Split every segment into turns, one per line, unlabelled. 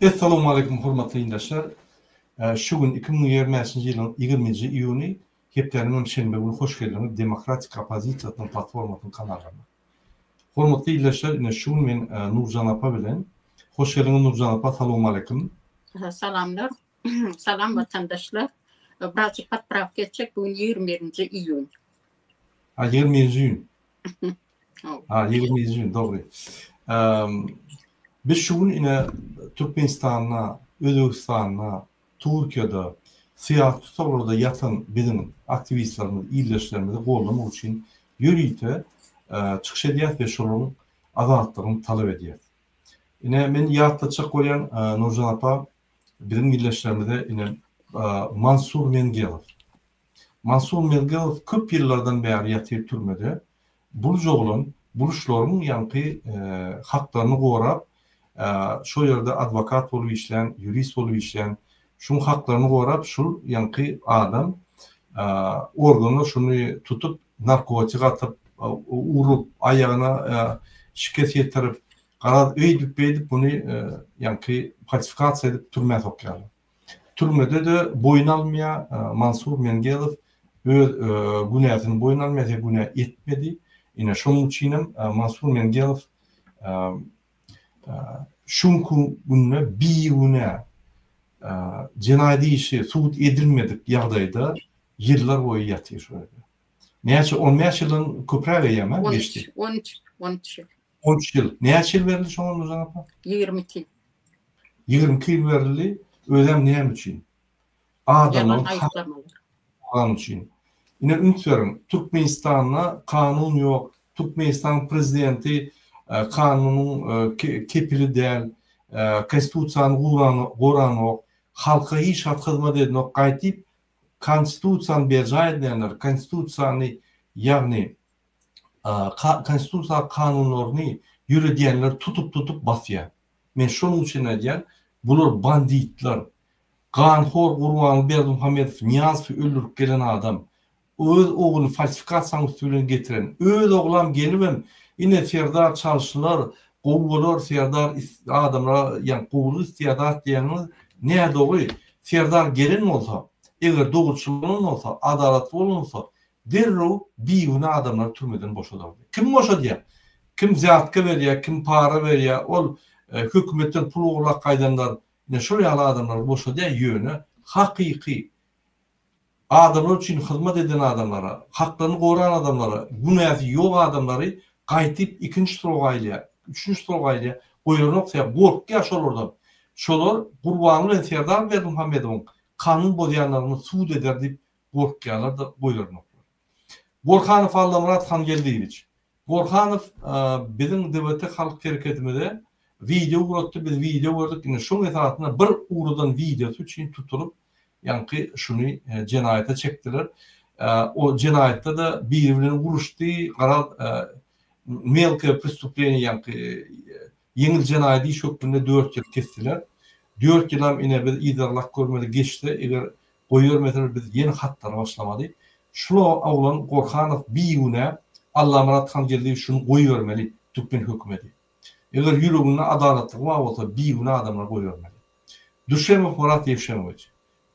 Assalamu alaikum hormatly dinleyenler. Şu gün 2025 yılın 20. iyuni heplerinin şenbe günü hoş geldiniz Demokratik Opozisiyanın platformasının kanalına. Hormatly dinleyenler, ine şu gün men Nurcan apa bilen hoş geldiniz Nurcan apa. Assalamu alaikum.
Salamlar. Salam vatandaşlar. Birazcık patraf geçecek bugün 21. iyun.
20. iyun. 20. iyun doğru. Biz şu gün ine Türkmenistan'a, Özbekistan'a, Türkiye'de siyasi tutarlarda yatan bizim aktivistlerimiz, iyileşlerimizi kollamak için yürüyte çıkış ediyet ve şunun azatlarını talep ediyet. Yine ben yatacak koyan Nurcan apa bizim iyileşlerimize yine Mansur Mengelov. Mansur Mengelov köp yıllardan beri yatıyor türmede. Buluşlarının yankı haklarını korap, şu yerde advokat olup işleyen, jurist olup işleyen, şunun haklarını korap, şu yankı adam organı şunu tutup narkotik atıp uğrup ayağına şikayet yetirip karar öydüp bunu yankı falsifikasyon edip türmeye sokuyorlar. Türmede de boyun almaya Mansur Mengelov günahını boyun almaya günah etmedi. Yine şunun için Mansur Mengelov şunku gününe bir güne cinayeti işi suut edilmedik yağdayda yıllar boyu yatıyor şöyle. Neyse 15 yılın köprü yeme geçti.
13 yıl.
13 yıl. Neyse yıl verildi şu an Nurcan apa?
22 yıl.
22 yıl verildi. Ödem neyem için? Adamın kanun için. Yine ümit verin. Türkmenistan'la kanun yok. Türkmenistan prezidenti kanunun kepili değil. Konstitusiyanın koranı yok. Halka hiç hizmet edin yok. Kayıtıp konstitusiyanı beca edenler, konstitusiyanı yani konstitusiya kanunlarını yürüyenler tutup basıyor. Men şunun için ne diyen? Bunlar banditler. Ganhor Kurban Berdimuhamedov Niyazov öldürüp gelen adam. Öz oğlunu falsifikasyon usulüne getiren. Öz oğlan gelibim yine Serdar çalışırlar, kovulur Serdar adamlar yani kovulu istiyadat diyenler ne doğru? Serdar gelin olsa, eğer doğrultuğunun olsa, adaletli olunsa derru bir günah adamlar türmeden boşadır. Kim boşadı? Kim ziyatka veriyor, kim para veriyor, ol hükümetten pul olarak kaydanlar ne şöyle adamlar boşadı yönü hakiki adamlar için hizmet eden adamlara, haklarını koruyan adamlara, günahı yok adamları kayıtıp ikinci sırayla, üçüncü sırayla koyuyor noktaya korku yaşar orada. Şolar Kurbanlı ve Serdar Berdimuhamedov'un kanun bozayanlarını suud eder deyip korkuyalar da koyuyor noktaya. Borxanov Allamurat Han Geldiğiç. Borxanov bizim devlet halk hareketimizde video uğrattı, biz video gördük. Yine şu mesafesinde bir uğradan videosu için tutulup yankı şunu cinayete çektiler. O cinayette de birbirine vuruştu. Karal melke prestüpleni yankı yengil cinayeti şeklinde 4 yıl kestiler. 4 yıl yine bir idarlak görmedi geçti. Eğer koyuyor mesela biz yeni hatlara başlamadı. Şunu oğlan Borxanov bir güne Allah'a Murat Han geldiği şunu koyuvermeli Türkmen hükümeti. Eğer yüreğine adaletli var olsa bir güne adamlar koyuvermeli. Düşemov Murat Yevşemovich.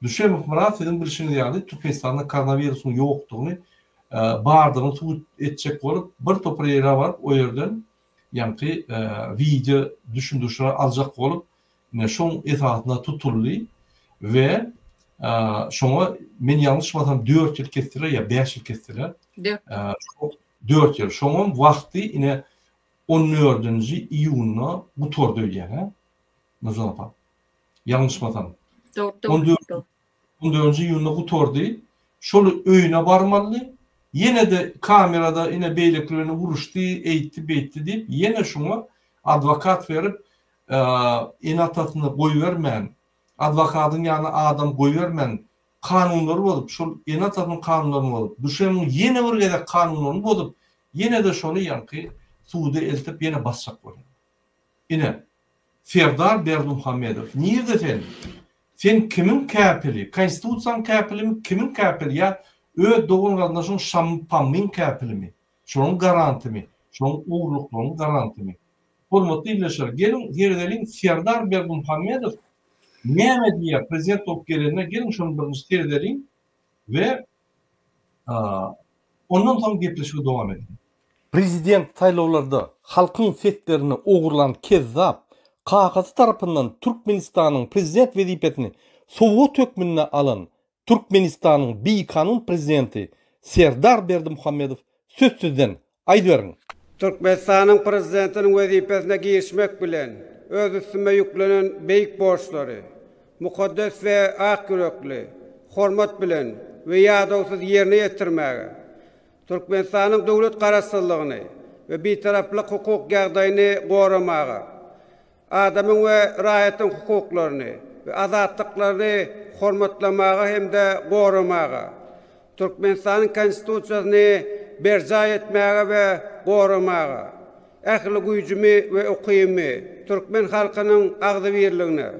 Düşemov Murat dedim bilişini yani Türkmenistan'da koronavirusun yoktuğunu bağırdığını tuğut edecek olup bir toprayla var o yerden yankı video düşündüşüne alacak olup şun etatına tutuldu ve şuna ben yanlış mı 4 yıl kestiler ya 5 yıl kestiler. 4 yıl. Şunun vakti yine 14. iyun'na bu torda yani. Nasıl yapalım? Yanlış mı tam? 14. iyun'na bu torda şöyle öğüne varmalı. Yine de kamerada yine beyliklerini vuruştu, eğitti deyip yine şuna advokat verip inatatını koyuvermeyen advokatın yani adam koyuvermeyen kanunları olup şu inatatın kanunları olup düşemin yine bir kadar kanunlarını olup yine de şunu yankı suuda eltip yine basacak var. Yine Serdar Berdimuhamedov nerede sen? Sen kimin kapili? Konstitusiyan kapili mi? Kimin kapili? Ya doğun kardeşin şampanmin kapili mi? Şunun garanti mi? Şunun uğurlukluğunun garanti mi? Hormatly ilişler. Gelin yerdelin Serdar Berdimuhamedov näme diye prezident olup gelene gelin şonu birinci seyredelim ve ondan sonra gepleşiyor devam edelim. Prezident saylovlarda halkın setlerini oğurlan kezzap Kakası tarafından Türkmenistan'ın prezident vazifesini Sovet hükmüne alan Türkmenistan'ın Biykanun prezidenti Serdar Berdimuhamedov sözsüzden aydıverin.
Türkmenistan'ın prezidentinin vazifesine girişmek bilen öz üstüme yüklenen büyük borçları, mukaddes ve ak yürekli, hormat bilen ve yadavsız yerine yetirmeye, Türkmenistan'ın devlet karasıllığını ve bir taraflık hukuk yağdayını korumaya, adamın ve rahatın hukuklarını ve azatlıklarını hormatlamaya hem de korumaya, Türkmenistan'ın konstitusiyasını berca etmeye ve korumaya, ehli gücümü ve okuyumu, Türkmen halkının ağzı birliğine,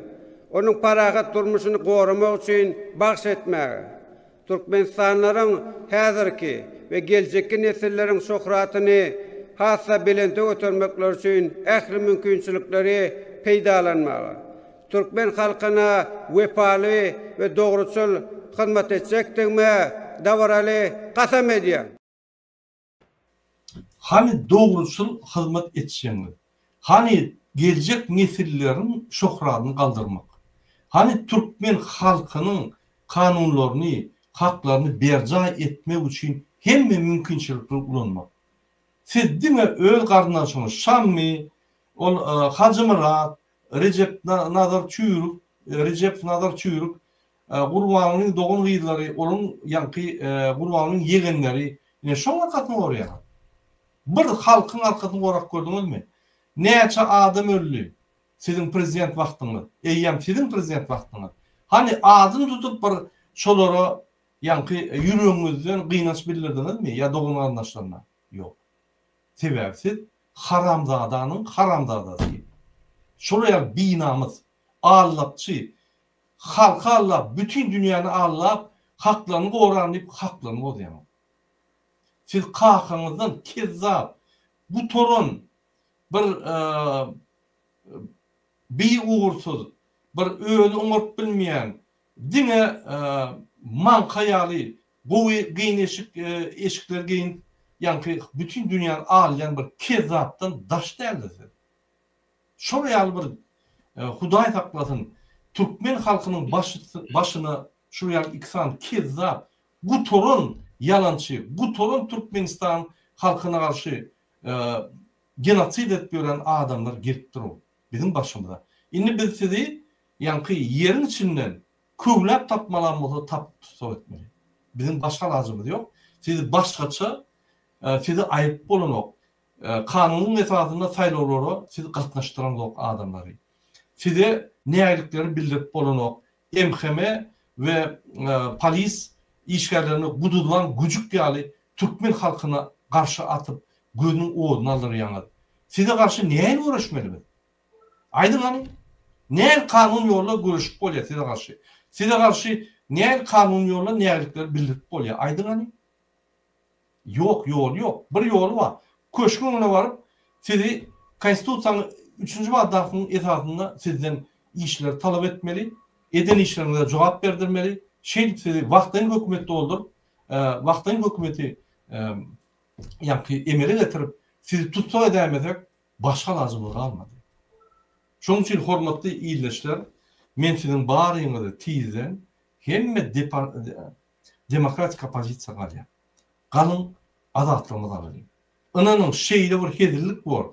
onun parahat durmuşunu korumak için bahşetmeye, Türkmenistanların hazırki ve gelecekki nesillerin şöhratını hassa bilente götürmekler için ehli mümkünçülükleri peydalanmaya, Türkmen halkına vefalı ve doğrusul hizmet edecektirme davaralı kasam ediyor. Hani doğrusul hizmet edeceğini, hani gelecek nesillerin şöhratını kaldırmak, hani Türkmen halkının kanunlarını, haklarını berca etmek için hem mümkünçülükleri kullanmak. Siz değil mi öl kardeşiniz Şammi, Hacı Murat, Recep Nazar Çüyrük, Kurban'ın doğum gıydıları, onun yankı Kurban'ın yegenleri, şunun arkasını oraya. Bir halkın arkasını olarak gördünüz mü? Neçe adam öldü sizin prezident vaktiniz, eyyem sizin prezident vaktiniz. Hani adını tutup bir şolara yankı yüreğinizden kıynaş bilirdiniz mi? Ya doğum arkadaşlarına? Yok. Sebepsiz haramzadanın haramzadası. Şuraya binamız ağırlıkçı, halka Allah, bütün dünyanı Allah haklarını oranlayıp haklarını odayamam. Siz kalkanızdan kezzap, bu torun bir uğursuz, bir öğünü umut bilmeyen, dine mankayalı, bu giyin eşikler giyin, yani bütün dünyanın ağlayan bir kezzaptan daş değerlidir. Şuraya bir Huday taklasın, Türkmen halkının başına şuraya iksan kezzap, bu torun yalancı, bu torun Türkmenistan halkına karşı genosid etmeyen adamlar giriptir o. Bizim başımıza. Şimdi biz sizi yankı yerin içinden kuvlep tapmalarımızı tutsa etmeli. Bizim başka lazımız yok. Sizi başkaça, sizi ayıp olun o. Kanunun esasında sayıları sizi katlaştıran o adamları. Size neylikleri bildirip olun o. MHM ve polis işgallerini budulan gücük yali Türkmen halkına karşı atıp gözünün oğudunu alır yanar. Size karşı neyle uğraşmalı? Aydın hani? Neyle kanun yoluyla görüşüp oluyor size karşı? Size karşı neyle kanun yoluyla neylikleri bildirip oluyor? Aydın hani? Yok, yol yok. Bir yol var. Köşkününe varıp sizi Konstitusiyanın 3. maddesinin esasında sizden işler talep etmeli, eden işlerine cevap verdirmeli. Sizi vaktayın hükümeti olur, vaktayın hükümeti emiri getirip sizi tutsa edemezsek başka lazımlığı kalmadı. Şunun için hormatly iyileşler, men sizin barıyınızı tizden hemme demokratik opozisiya kalıyor. Kalın azatlığımız alayım. Ananın şeyde bir hezirlik var.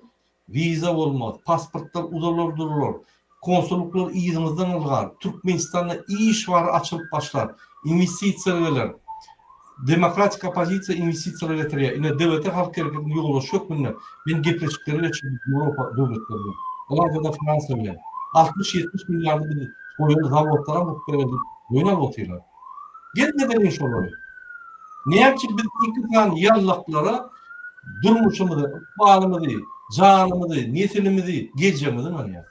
Viza olmaz, pasportlar uzalır durulur. Konsoluklar izinizden algar. Türkmenistan'da iş var açılıp başlar. İnvestisiyalar. Demokratik opozisiya investisiyalar getiriyor. Yine devlete halk hareketinin yolu yok bunlar. Ben gepleşikleri geçirdim Avrupa devletlerine. Almanya'da Fransa bile. 60-70 milyarda bir koyun zavodlara muhtemelen oynar otuyorlar. Gelmeden iş olur. Ne yapacak biz iki tane yallaklara durmuşumuzu, bağlımızı, canımızı, nesilimizi, geleceğimizi var ya.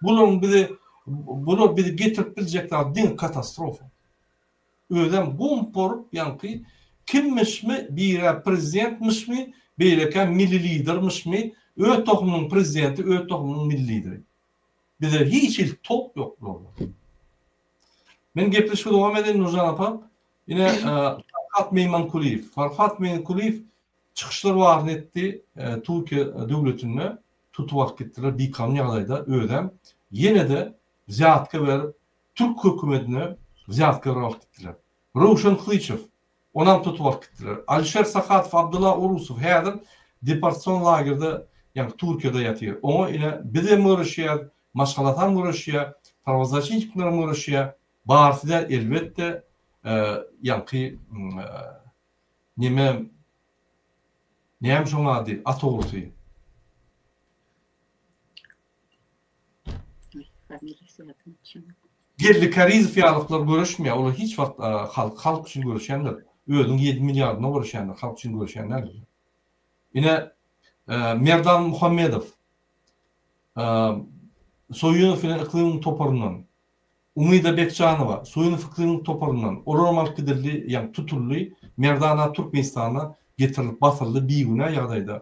Bunu bizi getirip bilecekler din katastrofu. Öden gomporup yankı kimmiş mi, bir prezidentmiş mi, bir milli lidermiş mi, Öz tohumynyň prezidenti, öz tohumynyň milli lideri. Bize hiç il top yok orada. Men gepleşip devam edelim Nurcan apa. Yine Farhat Meyman Kuliyev. Farhat Meyman Kuliyev çıkışlar varin etdi. Türkiye devletine tutup gittiler. Bir kanun ýagdaýda ödem. Yine de ziyatka verip Türk hükümetine ziyatka verip gittiler. Ruşen Kılıçev onam tutup gittiler. Alişer Sakatov, Abdullah Urusov häzir deportasyon lagerinde yani Türkiye'de yatıyor. Onu yine bize uğraşıyor, maşgalatan uğraşıyor, Pravozachnikler uğraşıyor. Bağırsıda elbette yankı neyem şoňa ady atoğrusu. Gerli Karizov ýalyklary görüşmýär, olar hiç wagt halk üçin görüşýänler. Özüň 7 milliardyna görüşýänler, halk üçin görüşýänler. Yine Merdan Muhammedov Soyunov ile iklim toparından Umida Bekcanova Soyunov iklim toparından Orman Kıdırlı yani tutullu Merdana Türkmenistan'a getirilip basıldı bir güne ýagdaýda.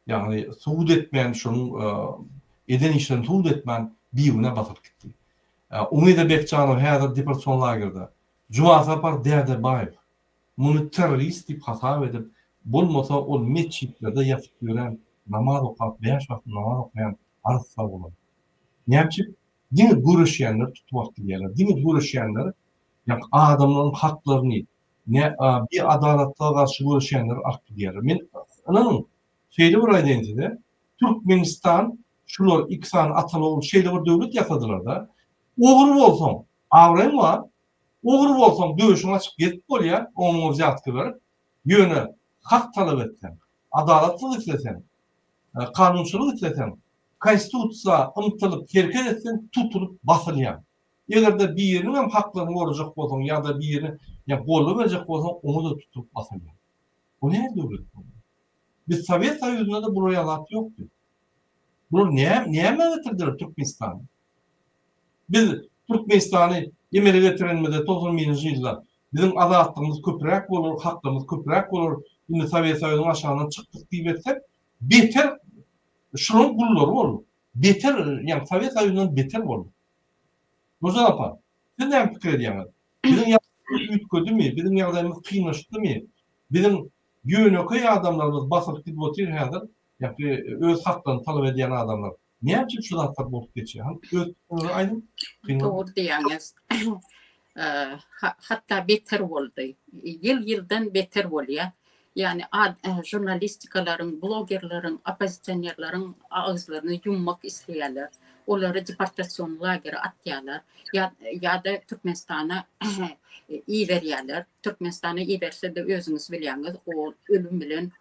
Yani suud etmeyen şunun eden işlerini suud etmeyen bir güne basılıp gitti. Umida Bekcanova häzir deportasyon lagerinde. Cuma Sapar Derdebayev bunu terörist diýip hata edip bolmasa ol meçhitlerde ýatyp ýören namaz okap, 5 wagt namaz okayan arsa bolar. Näçip dini görüşýänler tutmak diýerler. Dini görüşýänler ýa adamlaryň haklaryny bir adalatlyga garşy görüşýänler akdy diýerler. Men ananyň şeýle bir aýdyndy. Türkmenistan şular iksan atalı şeýle bir döwlet ýasadylar da. Ogur bolsaň, awraň var. Ogur bolsaň döwüşiň açyp getip bolýar, oňa ziyatka berip ýöne hak talep etsen, adalatlyk itlesen, kanunçylyk itlesen, konstitusiýa ymtylyp hereket etsen, tutulup basylýar. Egerde bir ýeriniň hem haklaryny gorajak bolsaň ýa-da bir ýerini gollap berjek bolsaň, onu da tutup basylýar. Bu näme döwlet bu? Biz Sovet Soýuzyna da bu roýalat ýokdy. Bu näme getirdiler Türkmenistan'a? Biz Türkmenistan'ı emele getirenmede 90-njy ýyllar bizim azatlygymy köprek bolur, hakkymyz köprek bolur. Indi Sovet Soýuzynyň aşagyna çykdyk diýip etsek, beter şunuň gullary bolur. Beter, ýani Sovet Soýuzynyň beter bolur. Nurcan apa, siz näme pikir edýäňiz? Bizim ýagdaýymyz üýtgedimi? Bizim ýagdaýymyz kynlaşdymy? Bizim ýöneköy adamlarymyz basyp gidip otyr häzir, ýa-da öz haklaryny talap edýän adamlar. Näçe şu zatlar bolup geçýär? Öz aýdym.
Doğru diýäňiz. Hatta beter boldy. Ýyl-ýyldan beter bolýar. Yani jurnalistikaların, blogerlerin, opozisyonерlerin ağızlarını yummak isteyenler, onları deportasyon lageri atýarlar, ya da Türkmenistan'a iyi verýärler. Türkmenistan'a iyi verse de özünüz bilýäňiz, o ölüm bilen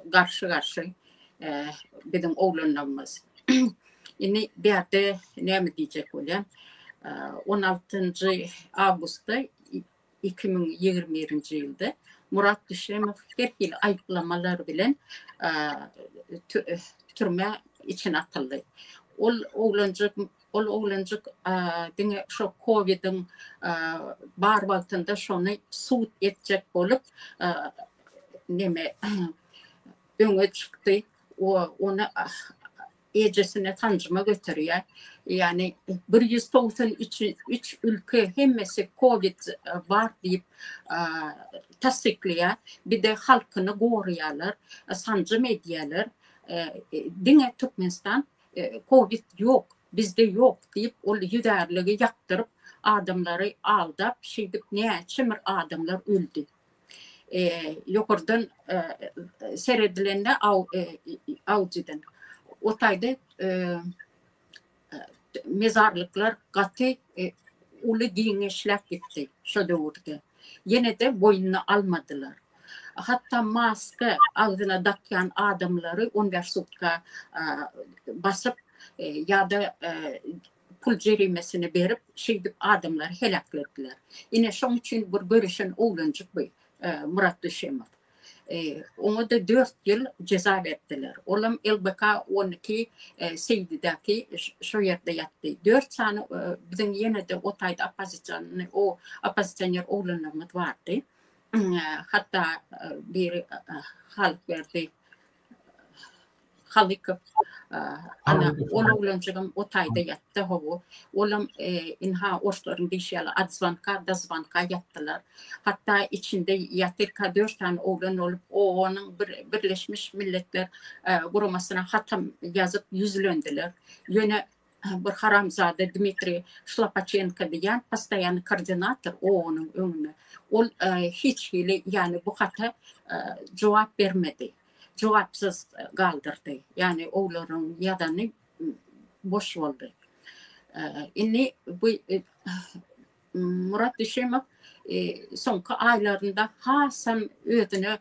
garşy bizim oğlanlarımız. Indi bir ýerde näme diýjek bolýar? 16 Ağustos'ta 2021 ýylda Murat Düşemov her ýyl aýplamalar bilen türme içine atyldy. Ol oğlancık diňe şo Covid'in bar wagtynda şonu suud etjek bolup neme öňe çykdy. Onu ejesine tanjyma götürýär. Yani 193 ülke hemmesi Covid var diýip tasdikleýär. Bir de halkyny gorýarlar, sanjym edýärler. Diňe Türkmenistan Covid yok, bizde yok diýip ol ýüderligi ýaktyryp adamlary aldap, şeýdip näçe adamlar öldü. Ýokurdan seredilende awjydan otayda mezarlıklar gaty uly giňeşläp gitdi şo döwürde. Ýene de boynuna almadylar. Hatta maska agzyna dakyan adamlary universitetga basyp ýa-da pul jerimesini berip şeýdip adamlar helaklediler. Ine şoň üçin bir görüşen oğlancık Murat Düşemov. Onu da 4 yıl ceza verdiler. Olam LBK 12 Seydi'deki şu yerde yattı. 4 tane bizim yine de o tayda opozisyoner oğlanlarımız vardı. Hatta bir halk verdi. Halıkıp ana oğlancığım o tayda yattı hovu. Oğlum inha orsların dişyalı adzvanka dazvanka yattılar. Hatta içinde yatırka 4 tane oğlan olup onun Birleşmiş Milletler kurumasına hatam yazıp yüzlöndüler. Yöne bir haramzade Dmitri Şlapachenko diyen pastayanı koordinatör onun önüne. O hiç yani bu hata cevap vermedi. Cevapsız kaldırdı. Yani oğulların yadanı boş oldu. İni bu Murat Düşemov sonki aylarında Hasan ödünü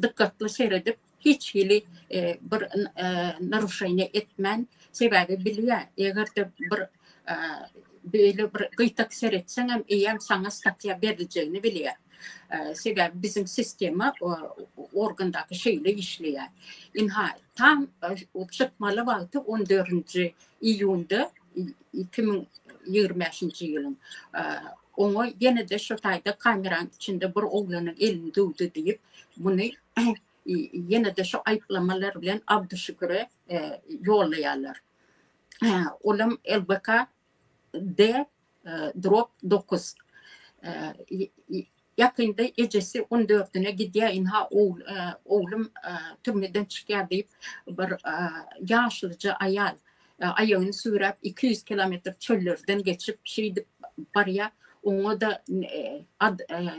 dikkatli seyredip hiç bir naruşayını etmen sebebi biliyor. Eğer de böyle bir gıytak seyretsen hem iyem sana statya verileceğini biliyor. Sebebi bizim sistemi organdaki şeyle işliyor. İnha tam çıkmalı vakti 14. iyunda 2025 yılın. Onu yine de şu tayda kameranın içinde bir oğlanın elini duydu deyip bunu yine de şu ayıplamalar bilen Abdüşükür'e yollayarlar. Oğlum elbaka D drop 9. Yakında gecesi 14'üne gidiyor inha oğlum türmeden çıkıyor deyip bir yaşlıca ayağını sürüp 200 kilometre çöllerden geçip şeydi paraya onu da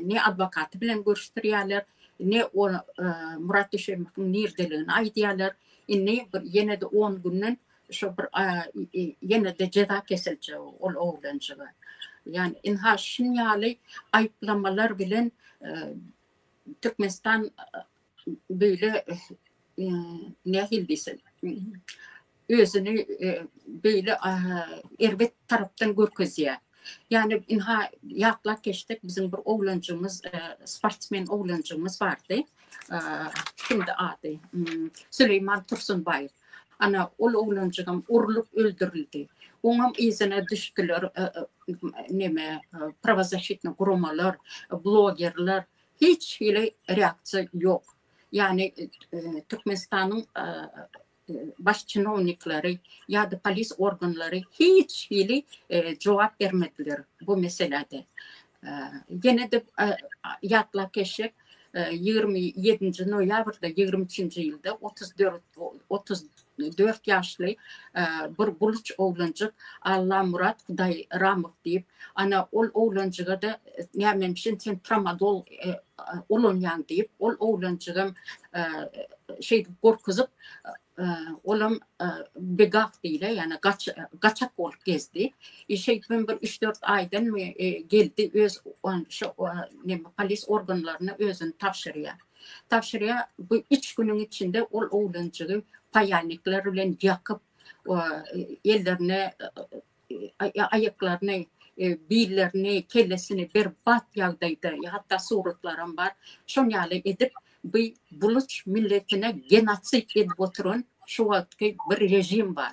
ne advokatı bilen görüştürüyorlar ne o Murat Düşemov'un nirdeliğini aydiyorlar ne yine de 10 günden şu bir yine de ceza kesilce oğlancığı. Yani inha şinyalı ayıplamalar bilen Türkmenistan böyle ne hildiyse özünü böyle erbet taraftan görközüyor. Yani inha yatla geçtik bizim bir oğlancımız sportsmen oğlancımız vardı. Şimdi adı Süleyman Tursunbay. Ana oğlancığım urulup öldürüldü. Onun izine düştüler pravozащитный kurumalar, blogerler hiç reaksiya yok. Yani Türkmenistan'ın baş чиновникleri ya da polis organları hiç cevap vermediler bu meselede. Yine de yatla keşek 27. noyabrda 23. yılda 34 yaşlı bir buluç oğlancık Allah Murat Huday Ramov deyip ana ol oğlancığa da neymenmişin sen tramadol olunyan deyip ol oğlancığım şey korkuzup oğlum begah değil yani kaçak olup gezdi. Ben bir 3-4 aydan geldi öz polis organlarına özünü tavşırıyor. Bu 3 günün içinde ol oğlancığı payalnikler bilen yakıp ellerine ayaklarını billerini kellesini berbat yağdaydı hatta suretlerim var şunyalı edip bu buluç milletine genotsit edip oturun şu vakti bir rejim var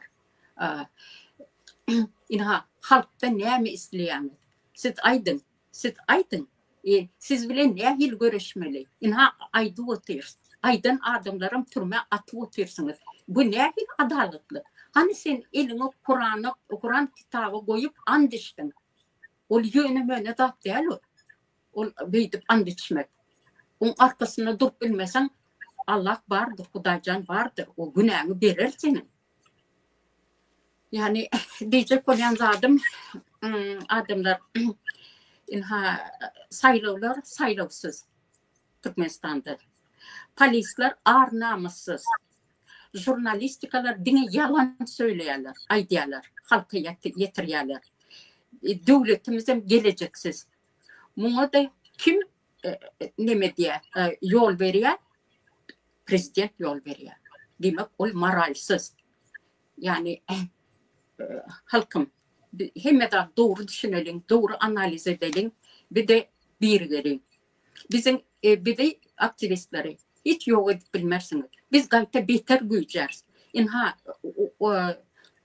inha halkta ne mi isteyen siz aydın siz bile ne hil görüşmeli inha aydı otursun aydan adamlarım türme atı otursunuz bu ne hil adaletli hani sen elini Kur'an kitabı koyup and içtin o yönü möne da değil o beydip and içmek onun arkasında durup bilmesen Allah vardır, Hudacan vardır. O günahını verir senin. Yani diyecek olan adamlar sayılavsız Türkmenistan'da. Polisler ağır namussuz. Jurnalistikalar dine yalan söyleyenler, aydiyalar, halka yetiriyorlar. Devletimizden geleceksiz. Buna da kim ne diye yol veriyor? Prezident yol veriyor. Demek o moralsiz. Yani halkım hem de doğru düşünelim, doğru analiz edelim, bir de bir verin. Bizim bir de aktivistleri hiç yok edip bilmersiniz. Biz gayet beter güyeceğiz. İnha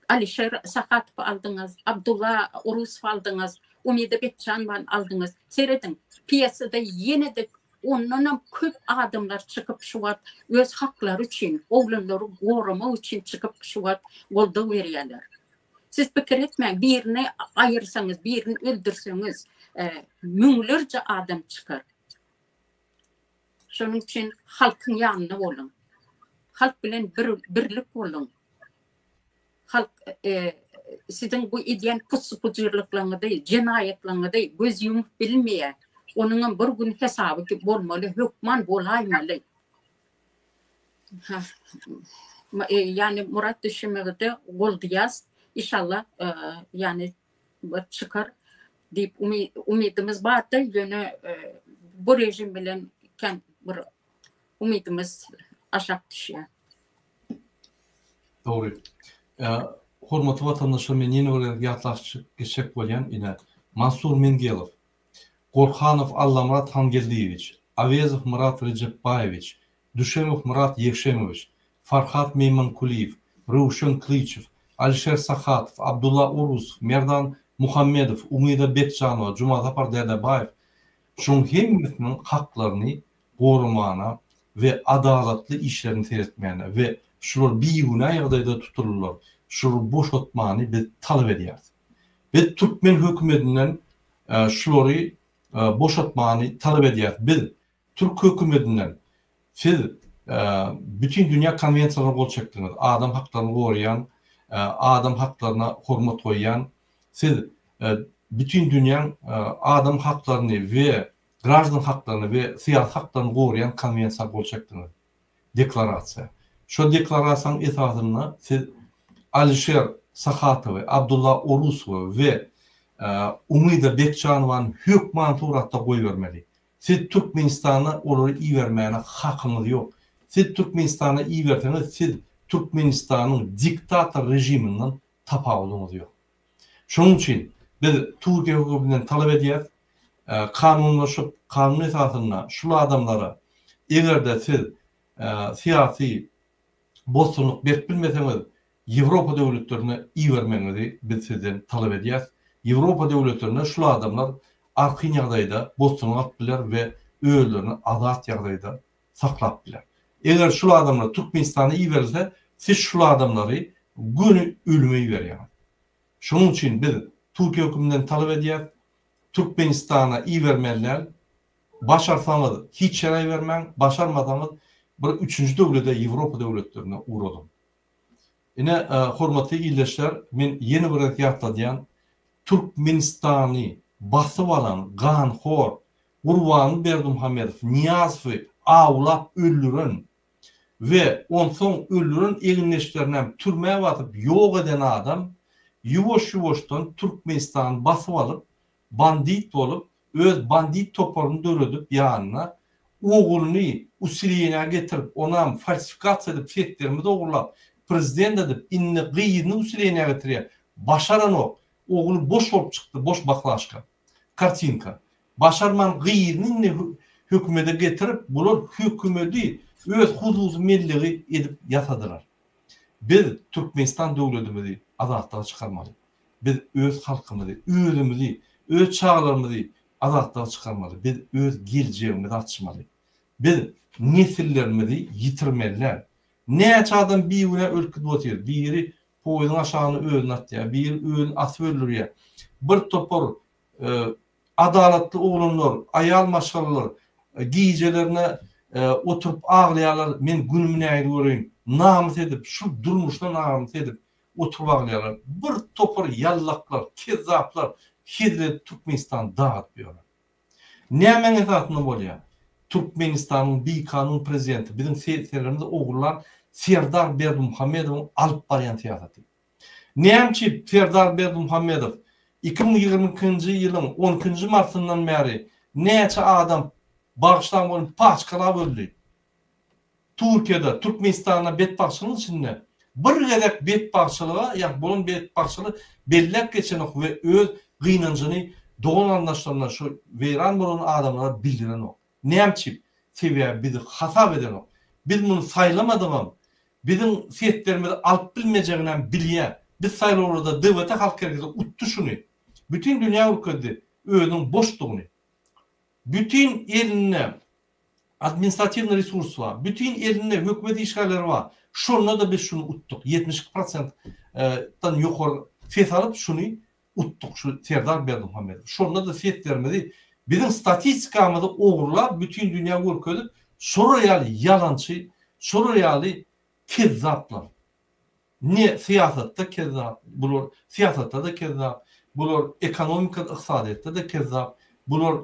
Alişer Sakatov aldınız, Abdullah Urusov aldınız, Umide Betçanvan aldınız. Seyredin, piyasada yine de ondan köp adamlar çıkıp şu vat öz hakları için, oğlanları koruma için çıkıp şu vat golda veriyorlar. Siz fikir etmeyin, birini ayırsanız, birini öldürseniz münglerce adam çıkar. Şunun için halkın yanında olun. Halk bilen birlik olun. Halk sizin bu ideyen pusupucurluklarını değil, cinayetlerini değil, göz yumup bilmeye, onun bir gün hesabı ki olmalı, hükman olaymalı. Yani Murat Düşümü'de oldu yaz. İnşallah yani çıkar deyip umidimiz vardı. Yine bu rejim bilen bir umidimiz aşağı düşüyor.
Doğru. Hormatly vatandaşlar, men ýene bir ýatlaşyk geçek bolýan ine Mansur Mengelov, Gorkhanov Allamrat Hangeliýewich, Awezow Murat Rejepbayevich, Düşemow Murat Yekşemovich, Farhat Meymankuliýew, Ruşen Klyçew, Alisher Sakhatov, Abdullah Urus, Merdan Muhammedow, Umida Bekjanowa, Juma Zapar Derdebayev şoň hemmetiniň haklaryny gorumana we adalatly işlerini seretmegine we şular biýüne ýagdaýda tutulurlar. Şuru boşaltmany biz talep edýär. Biz Türkmen hökümetinden şulary boşaltmany talep edýär. Biz Türk hökümetinden siz bütün dünya konvensiýalaryna gol çekdiňiz. Adam haklaryny gorayan, adam haklaryna hormat goýan, siz bütün dünya adam haklaryny we građan haklaryny we siýasat haklaryny gorayan konvensiýa gol çekdiňiz. Deklarasiýa. Şu deklarasiýanyň esasyna siz Alisher Sakhatov, Abdullah Urusov ve Umida Bekjanowyň hökman suratda goýbermeli. Siz Türkmenistana olary iýermäne hakyňyz ýok. Siz Türkmenistana iýerseňiz, siz Türkmenistanyň diktator rejiminden tapawlygyňyz ýok. Şonuň üçin biz Türkiýe hökümetinden talep edýär, kanunlaşyp, kanun esasyna şu adamlara egerde siz siyasi bossunluk berip bilmeseňiz, Ýewropa döwletlerine iýermeňizi biz sizden talep edýär. Ýewropa döwletlerine şu adamlar arky ýagdaýda bossunluk atdylar we öýlerini azat ýagdaýda saklap biler. Eger şu adamlar Türkmenistana iýerse, siz şu adamlary günü ölüme ýerýär. Şonuň üçin biz Türkiýe hökümetinden talep edýär, Türkmenistana iýermeliler. Başarsaňyz hiç ýere bermeň, başarmasaňyz bir üçüncü döwlete, Ýewropa döwletlerine uğradym. Ine hormatly ýerleşler, men ýene bir ýatladýan Türkmenistany basyp alan ganhor Gurban Berdimuhammedow Niýazowy awlap öldüren we onsoň öldüren eginleşlerinem türmäge batyp ýok eden adam ýuwaş-ýuwaşdan Türkmenistan basyp alyp bandit bolup öz bandit toparyny döredip ýanyna oğluny usiliyene getirip onam falsifikasiýa edip setlerimi dogurlap prezident edip inni gyýyny usiliyene getirýär. Başaran o. Oğlu boş bolup çykdy, boş baklaşka. Kartinka. Başarman gyýyny hökümete getirip bular hökümeti öz huzursuz melligi edip ýatadylar. Biz Türkmenistan döwletimizi azatlyğa çykarmaly. Biz öz halkymyzy, özümizi, öz çağlarymyzy azatlyğa çykarmaly. Biz öz geleceğimizi açmaly. Biz nesillerimizi yitirmeliler. Näçe adam biýüne ölküp otyr. Biri poýyň aşagyny ölüň atýar, biri ölüň atyp öldürýär. Bir topar adalatly oglanlar, aýal maşgallar giýjelerine oturup aglaýarlar. Men günümi näde göreyim, namys edip, şu durmuşdan namys edip oturup aglaýarlar. Bir topar yallaklar, kezzaplar hidre Türkmenistan dağıtmıyorlar. Näme esasında bolýar? Türkmenistanyň bir kanun prezidenti, bizim siyasetlerimizde oğurlar Serdar Berdimuhammedow alıp barýan siýasaty. Näme Serdar Berdimuhammedow 2022-nji ýylyň 10-njy martyndan bäri näçe adam bagışlan bolup paçkalap öldü. Türkiýede, Türkmenistana betbaşçylyk içinde bir gedek betbaşçylyga, ýa bunun betbaşçylygy bellek geçenek we öz gynanjyny doğan anlaşlarına şu veyran bolan adamlara bildiren o. Näme seviye bizi hasap eden o. Biz bunu saylamadığım, bizim siyetlerimizi alıp bilmeyeceğinden bilýär. Biz saylalarda devlete halk herkese uttu şunu. Bütün dünya ülkede özünün boşluğunu. Bütün eline administrativ resurs var. Bütün elinde hükümet işgalleri var. Şonda da biz şunu uttuk. 70%'dan yukarı fet alıp şunu uttuk. Şu Serdar Berdimuhamedov. Şonda da fet vermedi. Bizim statistikamızda oğurlar bütün dünya görkölüp Suriyeli yalancı, Suriyeli kezzaplar. Ne siyasatta kezzap, bular siyasatta da kezzap, bular ekonomik iqtisadiyyatda da kezzap, bular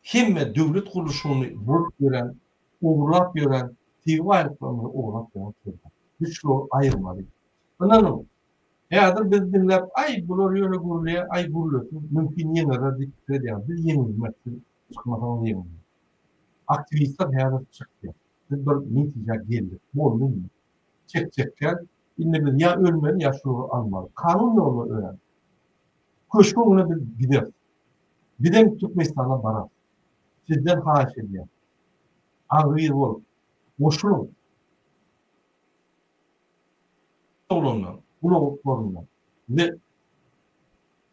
hemme devlet kuruluşunu bulup gören, uğurlap gören, tivaylıklarını uğurlap gören kezzap. Biz şunu ayırmalıyız. Anladın. Eğer biz dinlep, ay bular yöne guruluyor, ay guruluyor. Mümkün yenilere dikkat ediyoruz. Biz yenilmeksin, çıkmadan yenilmeksin. Aktivistler hayata çıktı. Biz bir netice geldi. Bol mu? Çekecekken illa biz ya ölmeli ya şunu almalı. Kanun yolunu öğren. Köşkü ona biz gider. Gidem Türkmenistan'a barar. Sizden haş ediyor. Ağrıyır ol. Boşluğun. Solundan. Bulağıtlarından. Ve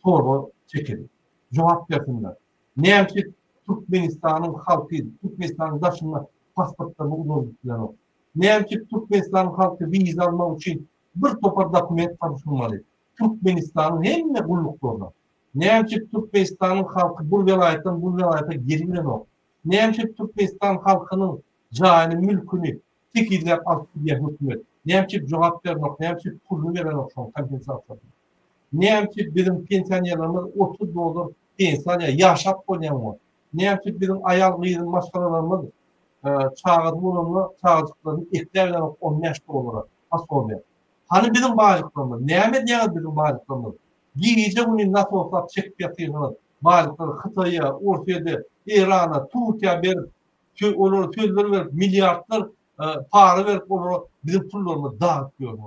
sorgu çekilir. Cevap versinler. Ne ki Türkmenistan'ın halkı, Türkmenistan'ın taşında pasportlarını uzattılar. Ne ki Türkmenistan'ın halkı vize almak için bir topar dokument tanışılmalı. Türkmenistan'ın hem de kulluklarına. Ne ki Türkmenistan'ın halkı bu velayete girmiyor o. Ne ki Türkmenistan halkının canı, mülkünü tekizler altı diye hükümet. Ne ki cevap vermek, ne ki pulunu veren okşan, kompensasyon. Ne ki bizim pensiyonerlerimiz 30 dolar pensiyon yaşap koyan var. Ne ki bizim ayal gıyırın başkalarımız çağırdı bulunma çağırdıklarını eklerle 15 dolara asobe. Hani bizim bağlıklarımız, ne bizim bağlıklarımız? Giyice bunu nasıl olsa çek yapıyorlar. Bağlıkları Kıtay'a, Orta'da, İran'a, Türkiye'ye verip, onları tüyleri verip, milyarlar para verip onları bizim pullarımızı dağıtıyor.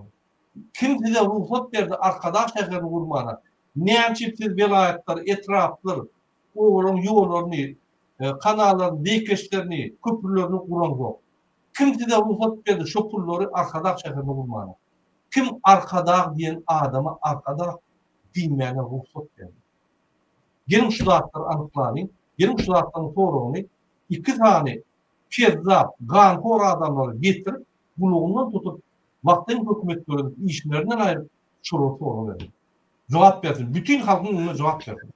Kim size ruhsat verdi arkadaş şehrini vurmana? Ne çipsiz velayetler, etraflar, oğlum yollarını, kanalların, dikeşlerini, köprülerini kuran yok. Kim size ruhsat verdi şu pulları arkadaş şehrini vurmana? Kim arkadaş diyen adama arkadaş bilmeyene ruhsat verdi? Gelin şu dağıtları anıklayın, gelin şu dağıtların sorunu, 2 tane kezzap, ganhor adamları getirip, buluğundan tutup, vaktin hükümetlerinin işlerinden ayırıp şurutu onu verir. Cevap versin. Bütün halkın önüne cevap versin.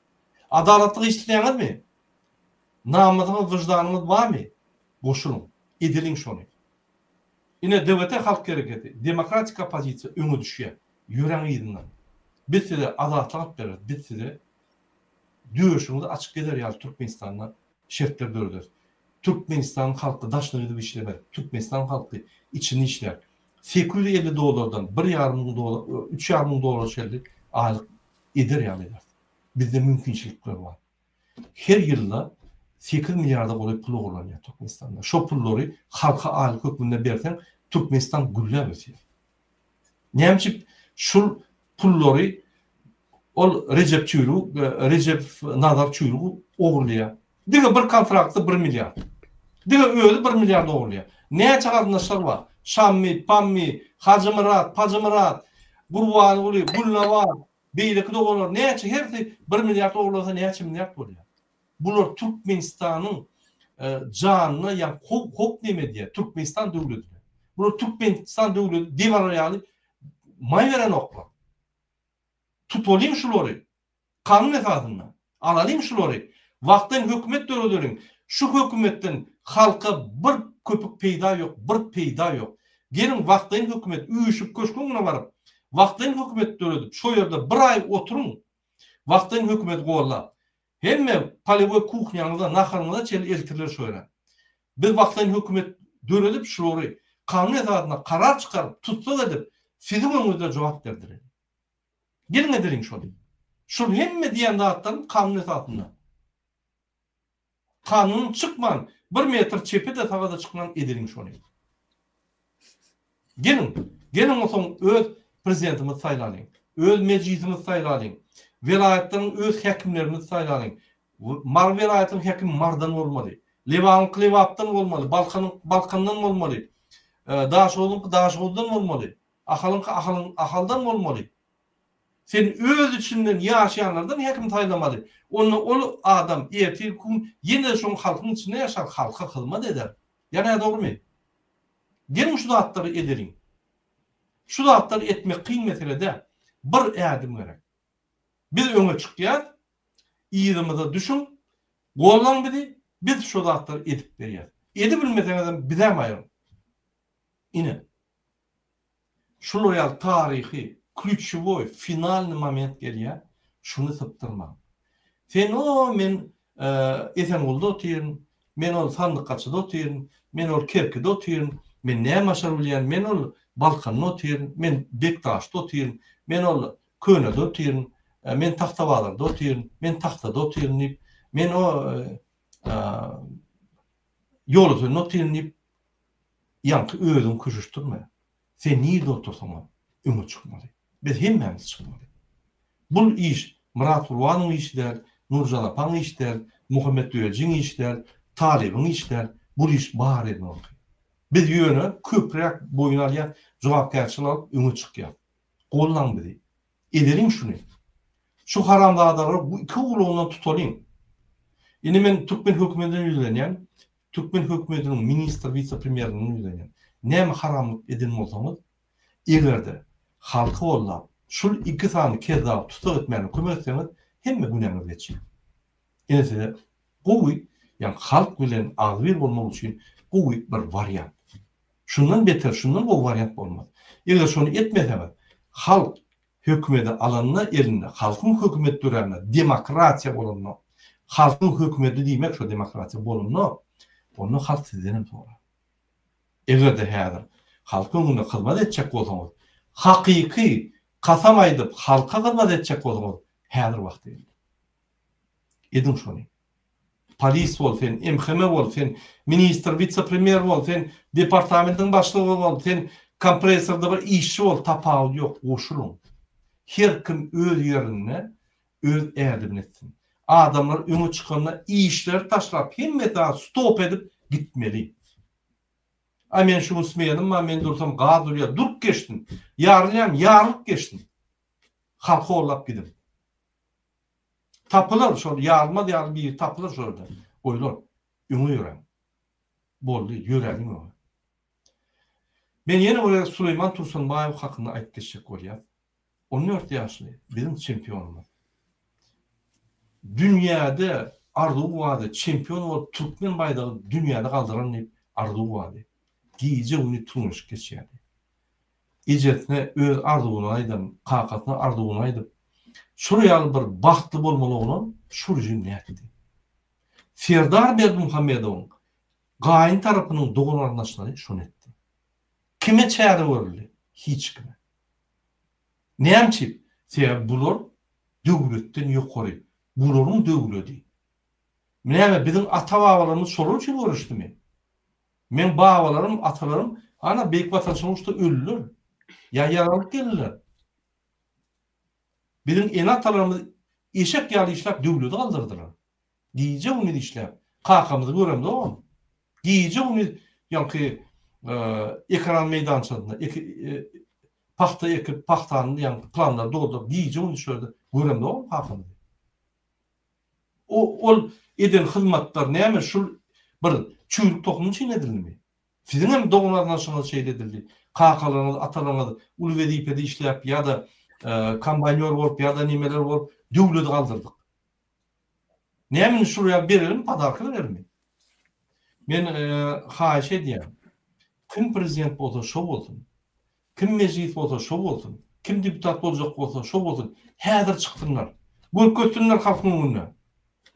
Adaletli işleyenler mi? Namazınız, vicdanınız var mı? Boşunun. Edilin şunu. Yine devlete halk hareketi, demokratik opozisiya önü düşüyor. Yüren iyidinden. Biz size adaletli veririz. Biz size dövüşümüzü açık eder ya Türkmenistan'la şefler dövülür. Türkmenistan halkı daşlarıydı bir işlemez. Türkmenistan halkı içini işler. 850 dolardan 1,5 dolar, 3,5 dolar şerli aylık eder yani. Bizde mümkünçilikler var. Her yılda 8 milyarda kolay pulu kullanıyor Türkmenistan'da. Şu pulları halka aylık hükmünde versen Türkmenistan güllemesiyor. Nemçip şu pulları Recep Çuyruğu, Recep Nadar Çuyruğu oğurluyor. Diga bir kontraktı 1 milyar. Diga öyle 1 milyar oğurluyor. Neye çağırdınızlar var? Şammi, Pammi, Hacı Murat, Pacı Murat, Gurvan oluyor, Gulna var, Beylikli de olur. Neye çağır? Her şey 1 milyar oğurluyorsa neye çağır milyar oluyor? Bunlar Türkmenistan'ın canına yani kop neme diye Türkmenistan devleti. Bunlar Türkmenistan devleti divan yani may veren oklar. Tutolayım şuları. Kanun esasında. Alayım şuları. Vaktin hükümet dörüdürün. Şu hükümetten halka bir köpük peyda yok. Bir peyda yok. Gelin vaktin hükümet uyuşup köşkününe varıp vaktin hükümet dörüdüp şu yerde bir ay oturun. Vaktin hükümet koğla. Hemme palevo kuhnyanıza, naharınıza çeli eltirler şöyle. Biz vaktin hükümet dörüdüp şuları kanun esasında karar çıkarıp tutsa edip sizin önünüzde cevap verdirir. Gelin edelim şunu. Şunu hemme diyen dağıtların kanun esasında. Kanun çıkman. 1 metre çepe de tavada çıkman edelim şunu. Gelin. Gelin o son öz prezidentimiz sayılayın. Öz meclisimiz sayılayın. Velayetlerin öz hekimlerimiz sayılayın. Mar velayetin hekim Mar'dan olmalı. Levan'ın Levap'tan olmalı. Balkan'dan olmalı. Daşoğlu'nun Daşoğlu'dan olmalı. Ahal'ın Ahal'dan olmalı. Sen öz içinden yaşayanlardan hekim taylamalı. Onu o adam ertir kum yine şon halkın içinde yaşar, halka hizmet eder. Yani doğru mu? Gelin şu zatları edelim. Şu zatları etmek kıyın meselede bir adım gerek. Biz öňe çykýar, ýerimize düşün, gollan bidi, biz şu zatları edip berýär. Edip bilmeseniz bizem aýyr. Ine. Şu royal tarihi, ключевой, finalny moment gelýär. Şunu sypdyrma. Sen o men Esenbolda otyryň, men ol Sandykgaçyda otyryň, men ol Kerkide otyryň, men näme aşar bilýän, men ol Balkanda otyryň, men Bektaşda otyryň, men ol Könede otyryň, men Taxtabazarda otyryň, men Taxtada otyryň, men o ýol üzerinde otyryň, ýanky özüň küşüşdirme. Sen niýde otursaň, öňe çykmaly. Biz hemmemiz çykmaly. Bu iş Murat Urwanyň işler, Nurjan apaň işler, Muhammed Öýeljiň işler, Talibiň işler, bu iş bar edin. Biz ýöne köprek boyun alýan jogapkärçilik alyp öňe çykýar. Gollan bizi. Ederiň şunu. Şu haramzadalary bu iki gulundan tutalyň. Indi men Türkmen hökümetinden ýüzlenýän, Türkmen hökümetiniň ministr, vice-premierinden ýüzlenýän. Näme haramlyk edin bolsaňyz, egerde halky bollap, şul iki sany kezap tutup etmeli kömekseňiz, hemme güneňiz geçýär. Ene gowy, ýani halk bilen agbyr bolmak üçin gowy bir variant. Şundan beter, şundan gowy variant bolmaz. Eger şonu etmeseňiz, halk hökümeti alanyna elinde, halkyň hökümet döräne demokratiýa bolanyna, halkyň hökümeti diýmek şu demokratiýa bolanyna, onu halk sizden sorar. Egerde häzir halkyň öňünde hyzmat etjek bolsaňyz, hakyky kasam aýdyp halka hyzmat etjek bolsaňyz, häzir wagt geldi. Edin şonu. Polis bol, sen MHM bol, sen ministr, vice-premier bol, sen departamentin başlygy bol, sen kompresorda bir işçi bol, tapaw ýok, goşulun. Her kim öz ýerine, öz ädibini etsin. Adamlar öňe çykanda işler taşlap, hemmete stop edip gitmeli. Men şunu smeýedim, men dursam gaz durýar, durup geçdim. Ýarlyk geçdim. Halka ollap gidim. Tapılar şol ýarma diýär bir tapılar şolda. Oýlar, öňe ýörem. Boldy, ýörelim o. Men ýene o Süleyman Tursunbaýew hakynda aýdyp geçjek bolýar. 14 ýaşly, bizim çempionumuz. Dünýäde arzuw wady, çempion bolup Türkmen baýdagy dünýäde galdyran diýip arzuw wady. Giýje uny turmuş geçýärdi. Ejetine öz arzuwyny aýdym, kakatyna arzuwyny aýdyp, şuraya bir bahtly bolmalygyny şu jümle etdi. Serdar Berdimuhammedow gaýyn tarapynyň dogan arnaşlary şonu etdi. Kime çäre berildi? Hiç kime. Näçip? Sebäp bular döwletden ýokary. Bularyň döwleti. Näme bizim ata-babalarymyz şol üçin görüşdümi? Men babalarym, atalarym ana beýik watanşyň usta öldüler. Ya yaralyp geldiler. Bizim en atalarymyz eşek ýaly işläp döwleti galdyrdylar. Giýje uny işläp, kakamyzy göremdi o. Giýje uny ýanky ekran meýdançygynda, paxta ekip paxtany ýanky planlar doldurup giýje uny şöyle göremdi o kakamy. Ol eden hyzmatlar näme şul bir çürük tokumun için edildi. Sizin hem doğumlarınız şey edildi. Kakalarınız, atalarınız ulu vezifede işleyip ya da kampanyor olup ya da nimeler olup dövleti kaldırdık. Nemin şuraya verelim, padarkı verelim. Ben haýyş edýän. Kim prezident bolsa şo bolsun. Kim meclis bolsa şo bolsun. Kim deputat boljak bolsa şo bolsun. Häzir çykdyrlar. Görkezdirler halkyň öňüne.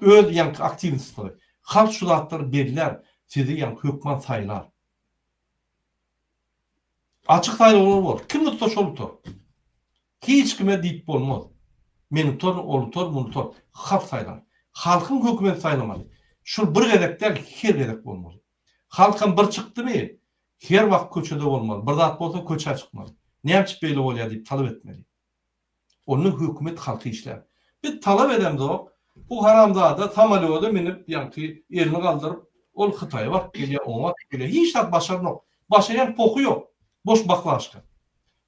Öz ýanky aktivistleri. Halk şu zatları berler, sizi ýanky hökümet saýlar. Açyk saýlaw bol. Kim tutsa şol tutar. Hiç kime diýip bolmaz. Meni tutar, ol tutar, bunu tutar. Halk saýlar. Halkyň hökümet saýlamaly. Şol bir gedekler her gedek bolmaly. Halkyn bir çykdymy, her wagt köçede bolmaly. Bir zat bolsa köçe çykmaly. Näçip beýle bolýar diýip talap etmeli. Onu hökümet halky işler. Biz talap edemdi o. Bu haramzada samalyoda minip ýanky erini galdyryp ol Hytaýa bak gelýär, oňa gelýär. Hiç zat başarnok. Başaran poku ýok. Boş baklaşka.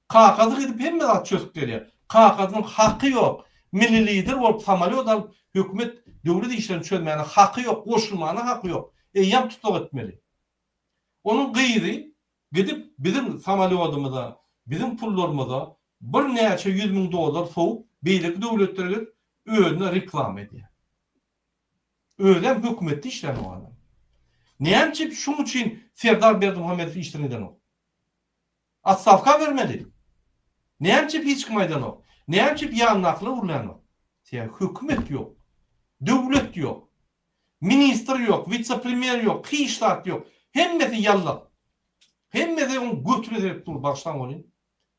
Kakady gidip hemme zat çöküp gelýär. Kakadın hakkı yok. Milli lider olup samaliyot alıp hükümet devlet işlerini çözmeyene hakkı yok. Koşulmana hakkı yok. Eyyam tutuk etmeli. Onun gıyri gidip bizim samaliyotumuza, bizim pullarımıza bir neçe $100.000 soğuk beylik devletleri önüne reklam ediyor. Öyle hükümette işlerini o adam. Neyemçi şunun için Serdar Berdimuhamedov işlerinden o. Atstavka vermeli. Neyemçi hiç kımaydan o. Neyemçi bir yanlaklı vurulan o. Hükümet yok. Devlet yok. Minister yok. Vice-premier yok. Kıyışlat yok. Hemmeti yallah. Hemmeti onu götürüp dur baştan olayım.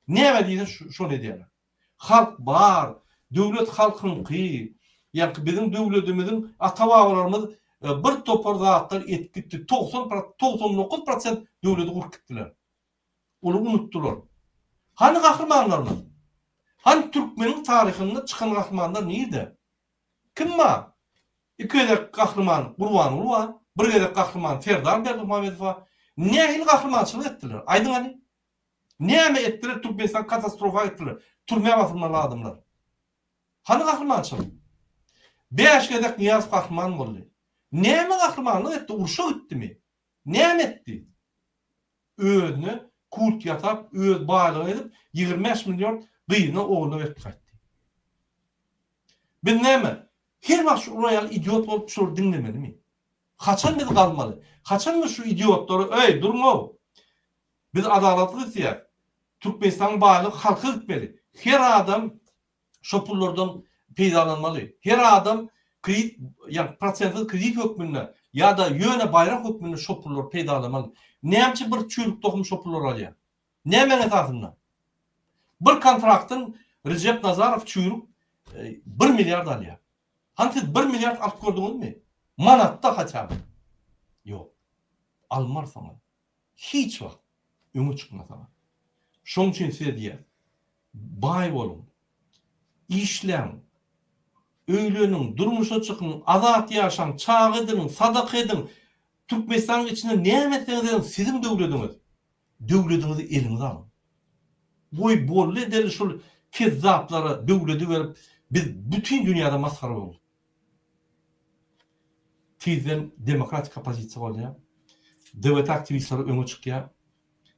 Ne deyince şunu diyorlar. Halk var. Devlet halkın kıyı. Yani bizim devletimizin atavalarımız bir topar zatlar etkitti. 99% devleti kurup gittiler. Onu unuttular. Hani kahramanlarımız? Hani Türkmenin tarihinde çıkan kahramanlar neydi? Kim var? İki edek kahraman Kurban Ulu, bir edek kahraman Serdar Berdimuhamedov. Ne hil kahramançılık ettiler? Aydın hani? Ne mi ettiler? Türkmenistan katastrofa ettiler. Türmeye basılmalı adamlar. Hani kahramançılık? Beş edek Niyaz kahraman oldu. Ne mi kahramanlık etti? Urşa gitti mi? Ne mi etti? Öğünü kult yatap, öz bağlı edip 25 milyon gıyına oğluna verip kaydı. Ben ne mi? Her vakit şu royal idiot olup şunu dinlemeli mi? Kaçan biz kalmalı? Kaçan mı şu idiotları? Ey durma. Biz adaletli istiyor. Türkmenistan bağlı halkı gitmeli. Her adam şopullardan peydalanmalı. Her adam kredi, yani prosentsiz kredi hükmünde ya da yöne bayrak hükmünde şopullar peydalanmalı. Neyemçi bir çürük tohum şopullar alıyor. Neymen esasında? Bir kontraktın Recep Nazarov çürük 1 milyar alıyor. Hani siz 1 milyar alıp gördünüz mü? Manatta kaçar. Yok. Almar sana. Hiç vakt. Ömür çıkmaz sana. Şunun için size diye. Bay olun. İşlen. Öylünün, durmuşa çıkın, azat yaşan, çağ edin, sadak edin. Türkmenistan'ın içinde ne emetseniz edin, sizin devletiniz. Devletinizi elinize alın. Boy bolle edeli şu kezzaplara devleti verip biz bütün dünyada maskara olduk. Tizden demokratik kapasitesi oluyor. Devlet aktivistleri öne çıkıyor.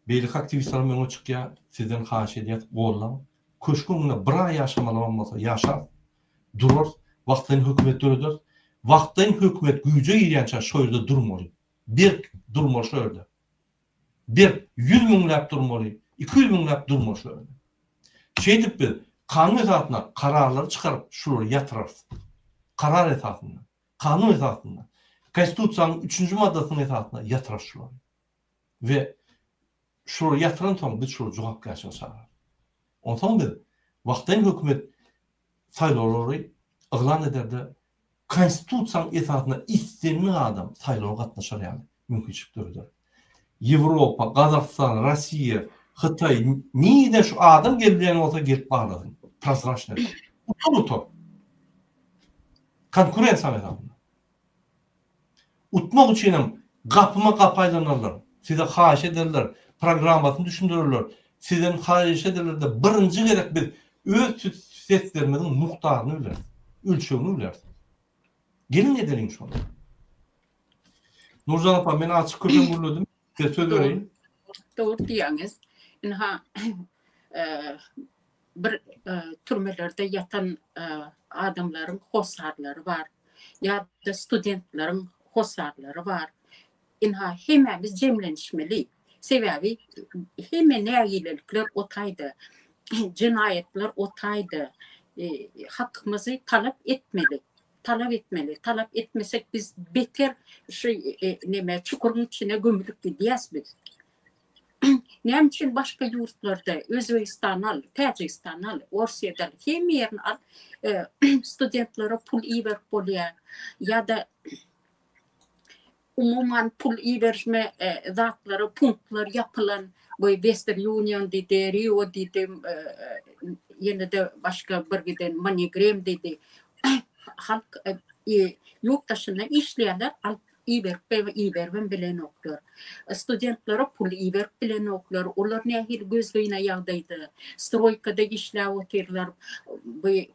Beylik aktivistleri öne çıkıyor. Sizden haş ediyet oğlan. Köşkünle bir ay yaşamalı olmasa yaşar. Durur. Vaktayın hükümet durur. Vaktayın hükümet gücü yiyence şöyle durmalı. Bir durmalı şöyle. Bir 100 minlap durmalı. 200 minlap durmalı şöyle. Şey deyip biz kanun esasında kararları çıkarıp şuraya yatırırız. Karar esasında. Kanun esasında. Konstitusiyanın 3. maddesinin esasında yatırır şuraya. Ve şuraya yatıran sonra biz şuraya cevap karşına çağırır. Ondan sonra biz vaktayın hükümet sayıları ıglan ederdi. Konstitusiyanın esasında istenli adam sayılara katlaşır yani. Mümkünçlüklerdir. Avrupa, Kazakistan, Rusya, Xitay, neyden şu adam geldiğini olsa gelip bağladın. Prasraşner. Utu. Konkurensiya esasında. Utmak için kapıma kapaylanırlar. Size haş ederler. Programmasını düşündürürler. Sizden haş ederler de birinci gerek bir öz seslerimizin muhtarını bilir. Ölçüğünü bilir. Gelin edelim şu an. Nurcan Apa, ben açık köpüm vurladım. Size söz vereyim.
Doğru diyeniz. Bir türmelerde yatan adamların hosarları var. Ya da studentlerin hosarları var. Hemimiz cemlenişmeli. Sebebi hemen neyilelikler otaydı. Cinayetler otaydı. Hakkımızı talep etmeli. Talep etmesek biz beter çukurun içine gömülüp gidiyiz biz. Ne için başka yurtlarda Özbekistan al, Tacikistan al, Rusya'da hem yerin al studentlere pul iver polya ya da umuman pul iverme zatları, punktlar yapılan bu Western Union dedi, Rio dedi, yine de başka bir giden MoneyGram dedi. Halk yurttaşına işleyenler iyi verben bilen oklar. Studentlara pul iyi verip bilen oklar. Onlar nehir gözlüğüne yağdaydı. Stroykada işler oturlar.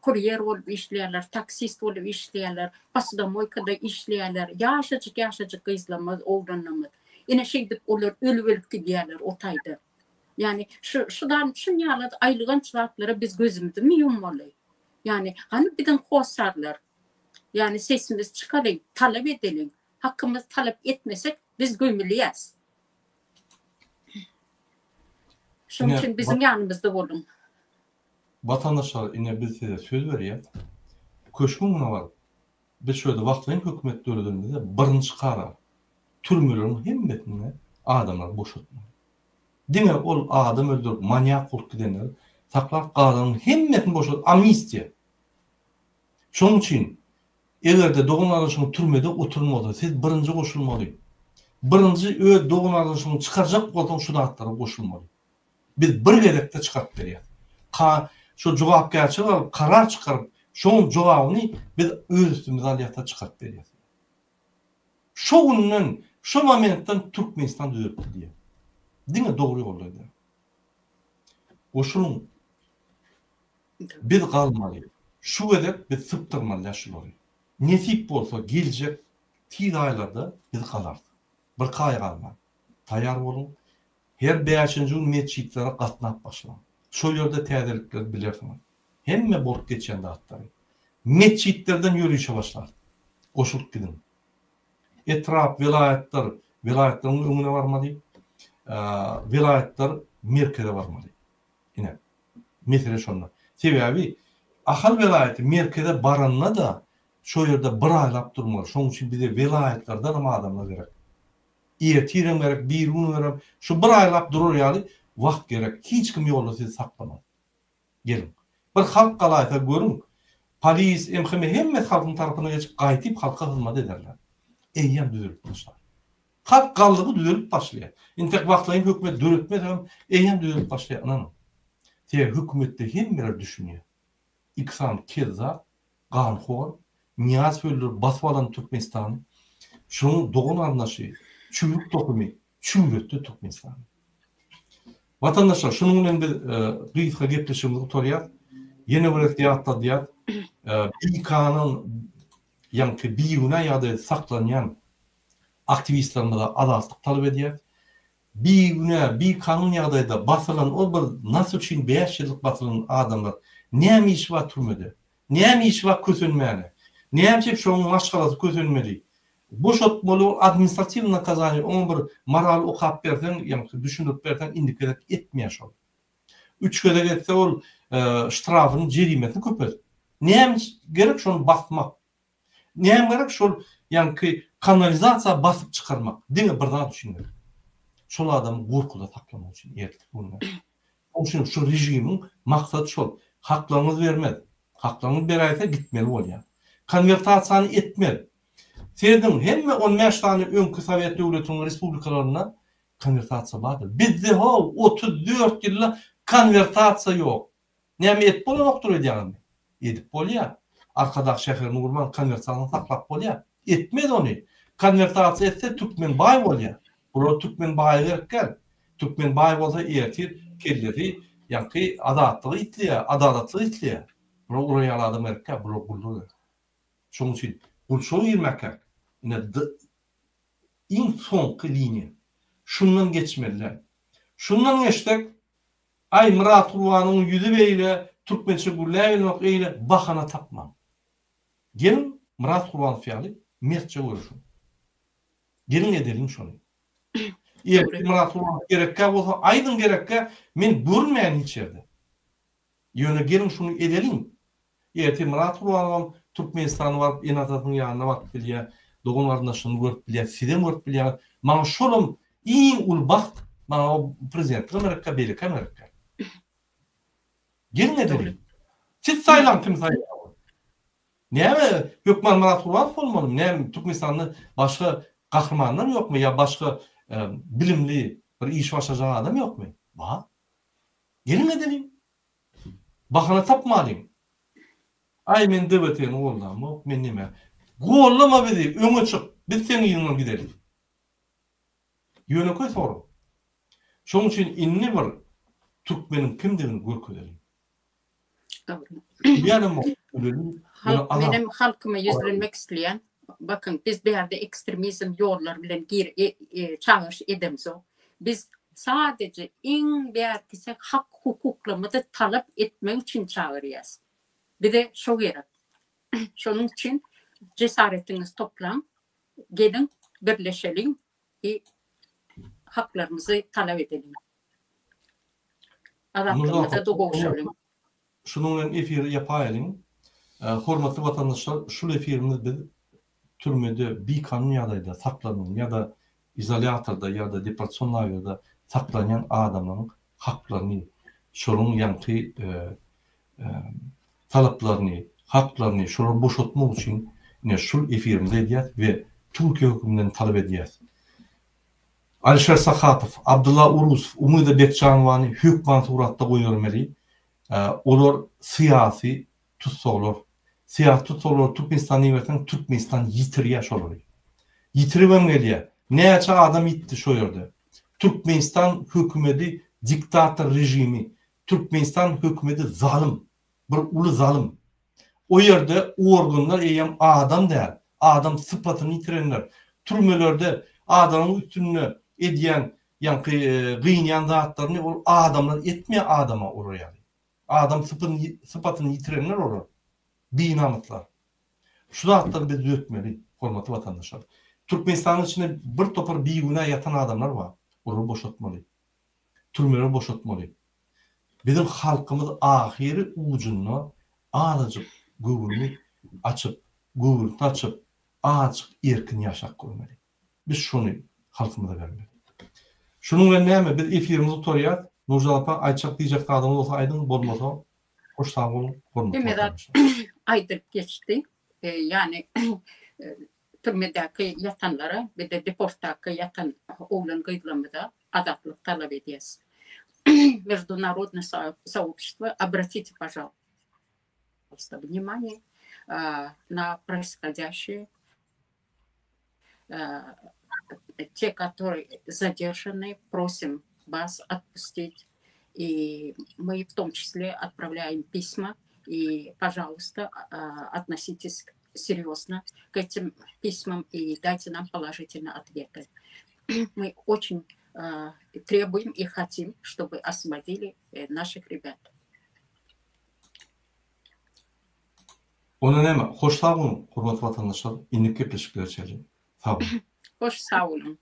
Kuryer olup işlerler. Taksist olup işlerler. Basdamoykada işlerler. Yaşacık izlemez, oğlanlamaz. Yine dip olur ölüp gidiyorlar otayda. Yani şudan yalat aylığın çıraklara biz gözümüzü mi yummalıyız? Yani hani birden koşarlar. Yani sesimiz çıkarayım, talep edelim. Hakkımız talep etmesek biz gömülüyüz. Şunun için bizim yanımızda olun.
Vatandaşlar yine biz size söz veriyor. Köşkün var. Biz şöyle vaktlayın hükümet döneminde birinci karar. Türmelerin himmetini adamlar boşaltmalı. Dine ol adam öldürüp manyak olup gidenler saklar karanın himmetini boşaltıp amnistiya. Şunun için eğer doğun arasının türmede oturmalı, siz birinci koşulmalı. Birinci doğun arasını çıkaracak olan şu dağıtlara koşulmalı. Biz bir gerekte çıkartıp veriyoruz. Şu cevap gerçeği karar çıkarıp şunun cevabını biz öz üstümüze aliyata çıkartıp veriyoruz. Şu günün, şu momentten Türkmenistan düzeltti diye. Değil mi? Doğru yoldaydı. Koşulun biz kalmalıyız. Şu kadar biz sıptırmalı yaşılıyız. Nesip olsa gelecek tiyid aylarda biz kalarız. Bir kay kalmaz. Tayar olun. Her 5. yıl mescitlere katlanıp başlayın. Şu yerde tedirlikler bilirsiniz. Hemme bolup geçen dağıtları. Mescitlerden yürüyüşe başlar. Koşulup gidin. Etraf vilayetlerin önüne varmalı. Vilayetler merkeze varmalı. Yine mesele şunlar. Sebebi ahal vilayeti merkeze baranına da şu yerde bir aylap durmalı. Şunun için bize vilayetlerden ama adamlar gerek. Tiren gerek, bir gün gerek. Şu bir aylap durur yani vakt gerek. Hiç kim yolda sizi saklamaz. Gelin. Bir halk kalayta görün. Polis, emhime hemmet halkın tarafına geçip qaytip halka hizmet ederler. Eyyem düzelip başlar. Halk kallığı düzelip başlıyor. İntek vaktlayın hükümet düzeltmez hem eyyem düzelip başlıyor. Ananın. Hükümette hem bir düşünüyor. İksan Kezzar, Ganhor, Niyaz Földür, Basvalan Türkmenistan'ı, şunun doğun anlaşı, çürük dokumu, çürüttü Türkmenistan'ı. Vatandaşlar, şunun önünde gıyıtka gepleşimizi oturuyor. Yeni bir ihtiyatla diyat, BİK'nın yankı biyuna ya da saklanan aktivistlerine de adaletlik talep ediyor. BİK'nın ya da basılan o bir nasıl için 5 yıllık basılan adamlar ne mi iş var türmede? Ne mi iş var kösünmeyene? Ne mi şunun maşgalası kösünmeli? Boşaltmalı administratif nakazanı onun bir moral okap berden yani düşünüp berden indikler etmiyor şu. 3 kere geçse ol ştrafının cerimesini köpel. Ne mi gerek şunu basmak? Ne mi gerek şu yani kanalizasyon basıp çıkarmak? Değil mi? Bir daha düşünün. Şol adamı korkuda saklamak için erkek bunu. Onun için şu rejimin maksadı şol. Haklarınız vermez. Haklarınız berayete gitmeli ol ya. Konvertasyonu etmeli. Serdin hemme 15 tane önkü Sovet devletinin respublikalarına konvertasyon vardır. Bizde 34 yılla konvertasyon yok. Näme et bolan oktur edýän? Edip bolýar. Arkadaş şäherini urman konvertasyonu saklap bolýar. Etmez onu. Konvertasyon etse Türkmen bay bolýar. Buro Türkmen bay gerek. Türkmen bay bolsa ertir kelleri ýa-ki adatlygy itliýär, adalatly itliýär. Buro uraya adam gerek, buro buldur. Şonuň üçin bu şo ýermek ine in soňky linýa. Şundan geçmeliler. Şundan geçtik. Ay Murat Urwanyň ýüzi beýle türkmençe gurlaýylyk eýle bahana tapmam. Gelin Murat Urwan fiýaly mertçe görüşün. Gelin edelim şonu. Murat Urwan gerekkä bolsa aýdyn gerekkä men görmeýän hiç ýerde. Ýöne gelin şunu edelim. Murat Urwan Türkmenistan baryp Enatatyň ýanyna baryp bilýär. Dogunlarynda şunu görüp bilýär, sidem görüp bilýär. Maňa şolum iň ul baht maňa prezident Amerika beýlik Amerika. Gelin edelim. Siz saylan kim saylan? Näme Gökmen Murat Urwan bolmaly? Näme Türkmenistanyň başga gahrmanlar ýokmy ýa başga bilimli bir iş başajak adam ýokmy? Ba. Gelin edelim. Bahana tapmalym. Ay men debeteni oldam, men näme? Gollama bizi, öňe çık. Biz senin ýylyňa gidelim. Ýöneköy soru. Şoň üçin inni bir türkmenin kimdigini görkedelim. Ýani
Benim halkyma ýüzlenmek isleýän, bakın biz berde ekstremizm ýollar bilen çağırış edemiz o. Biz sadece iň bärkisi hak hukuklary talap etmek üçin çağırýas. Bir de şo gerek. Şonuň üçin cesaretiniz toplan, gelin birleşelim haklarımızı talep edelim. Adamlarımıza doğuşalım.
Şunun efiri yapaýalyň. Hormatly watandaşlar, şu efirimiz biz türmede bir kanun ýadyda saklanan ýa-da izolatorda ýa-da deportasyon lagerinde saklanyan adamlaryň haklaryny, şonuň ýanky talaplaryny, haklaryny şolar boşaltmak üçin şu efirimizde edýär we Türkiýe hökümetinden talep edýär. Alişer Sakhatov, Abdullah Urusov, Umyda Bekjanowany hökümet suratda goýulmaly. Olar siyasi tutsalar. Siyasi tutsalar Türkmenistan nimetini Türkmenistan yitirýär olar. Yitiribem gelýär. Näçe adam gitti şo ýerde. Türkmenistan hökümeti diktator rejimi, Türkmenistan hökümeti zalim, bir uly zalim. O ýerde organlar eýem adam däl, adam sypatyny yitirenler. Türmelerde adamın üstünde edýän, ýanky gynýan zatlaryny ol adamlar etmeýär adama olar ýaly. Adam sıpatyny yitirenler olar. Binamytlar. Şu zatlar biz düzeltmeli, hormatly watandaşlar. Türkmenistan'ın içinde bir topar biýüne yatan adamlar var. Onu boşaltmaly. Türmeleri boşaltmaly. Bizim halkımız ahiri ucunu azıcık Google'ni açıp, açık erkin yaşak koymalı. Biz şunu halkımıza vermeli. Şunun ve näme biz efirimizi tutarýar. Nurcan apa aýtjak diýjek adam bolsa aýdyn, bolmasa hoş sağ bolun.
Aydyp geçti. Yani türmedäki yatanlara bir de deportdaky yatan oglan gıydlamada adaptlık talep edýäs. Международное сообщество, обратите, пожалуйста, внимание на происходящее. Те, которые задержаны, просим вас отпустить. И мы в том числе отправляем письма. И, пожалуйста, относитесь серьезно к этим письмам и дайте нам положительные ответы. Мы очень требуем и хотим, чтобы освободили наших ребят.
Onu näme? Hoş sağ olun, hormatly watandaşlar. Innik gepleşikler çelim. Sağ olun.
Hoş sağ olun.